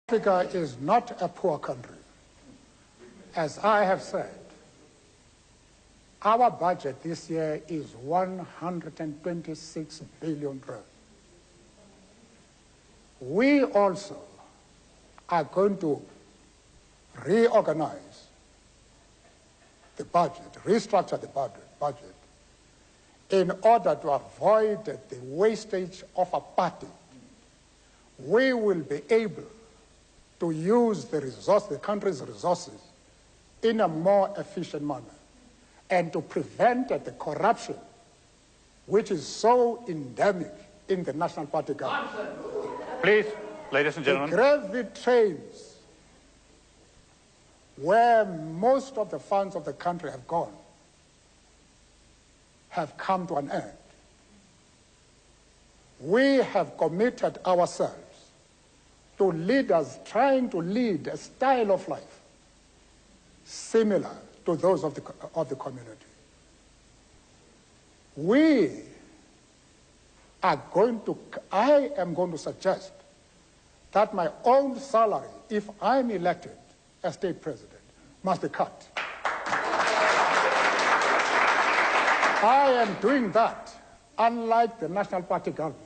Africa is not a poor country. As I have said, our budget this year is 126 billion rand. We also are going to reorganize the budget, restructure the budget in order to avoid the wastage of a party. We will be able to use the country's resources in a more efficient manner and to prevent the corruption which is so endemic in the National Party government. Please, ladies and gentlemen. The gravy trains where most of the funds of the country have gone have come to an end. We have committed ourselves to leaders trying to lead a style of life similar to those of the community. I am going to suggest that my own salary, if I'm elected as state president, must be cut. I am doing that, unlike the National Party government,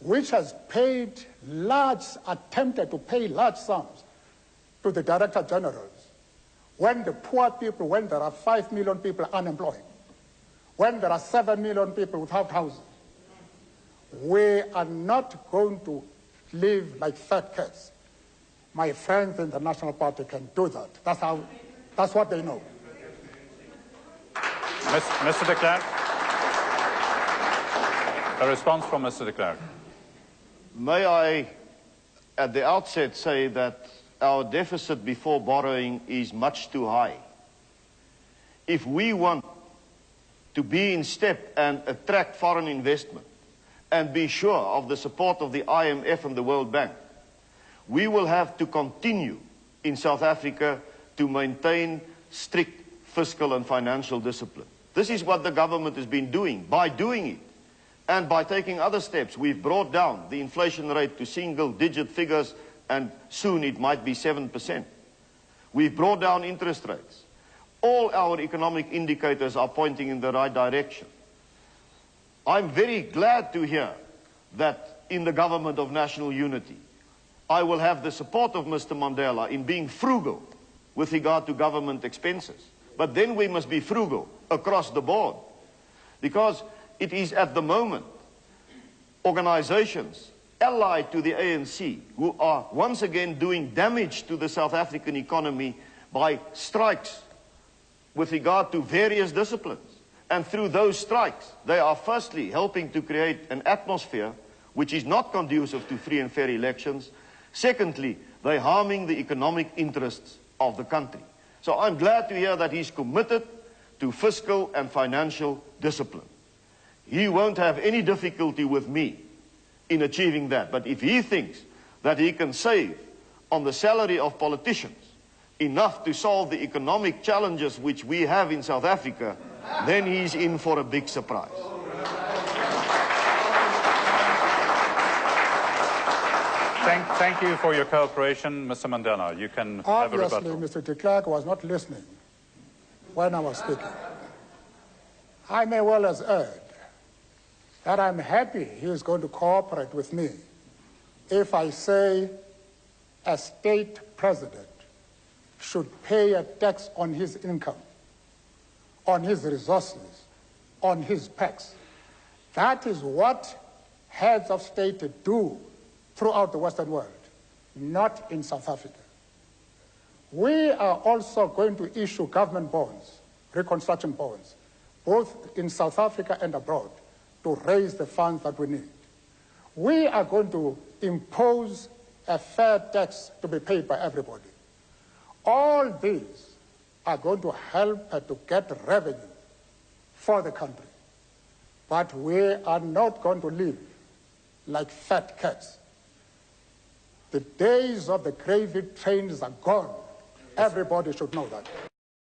which has attempted to pay large sums to the Director Generals when the poor people, when there are 5 million people unemployed, when there are 7 million people without houses. We are not going to live like fat cats. My friends in the National Party can do that. That's what they know. Mr. de Klerk. A response from Mr. de Klerk. May I, at the outset, say that our deficit before borrowing is much too high. If we want to be in step and attract foreign investment and be sure of the support of the IMF and the World Bank, we will have to continue in South Africa to maintain strict fiscal and financial discipline. This is what the government has been doing. By doing it, and by taking other steps, we've brought down the inflation rate to single-digit figures, and soon it might be 7%. We've brought down interest rates. All our economic indicators are pointing in the right direction. I'm very glad to hear that in the government of national unity, I will have the support of Mr. Mandela in being frugal with regard to government expenses. But then we must be frugal across the board, because it is at the moment organizations allied to the ANC who are once again doing damage to the South African economy by strikes with regard to various disciplines. And through those strikes, they are firstly helping to create an atmosphere which is not conducive to free and fair elections. Secondly, they're harming the economic interests of the country. So I'm glad to hear that he's committed to fiscal and financial discipline. He won't have any difficulty with me in achieving that. But if he thinks that he can save on the salary of politicians enough to solve the economic challenges which we have in South Africa, then he's in for a big surprise. Thank you for your cooperation, Mr. Mandela. You can have a rebuttal. Obviously, Mr. de Klerk was not listening when I was speaking. I may well as add that I'm happy he is going to cooperate with me if I say a state president should pay a tax on his income, on his resources, on his packs. That is what heads of state do throughout the Western world, not in South Africa. We are also going to issue government bonds, reconstruction bonds, both in South Africa and abroad, to raise the funds that we need. We are going to impose a fair tax to be paid by everybody. All these are going to help to get revenue for the country. But we are not going to live like fat cats. The days of the gravy trains are gone. Everybody should know that.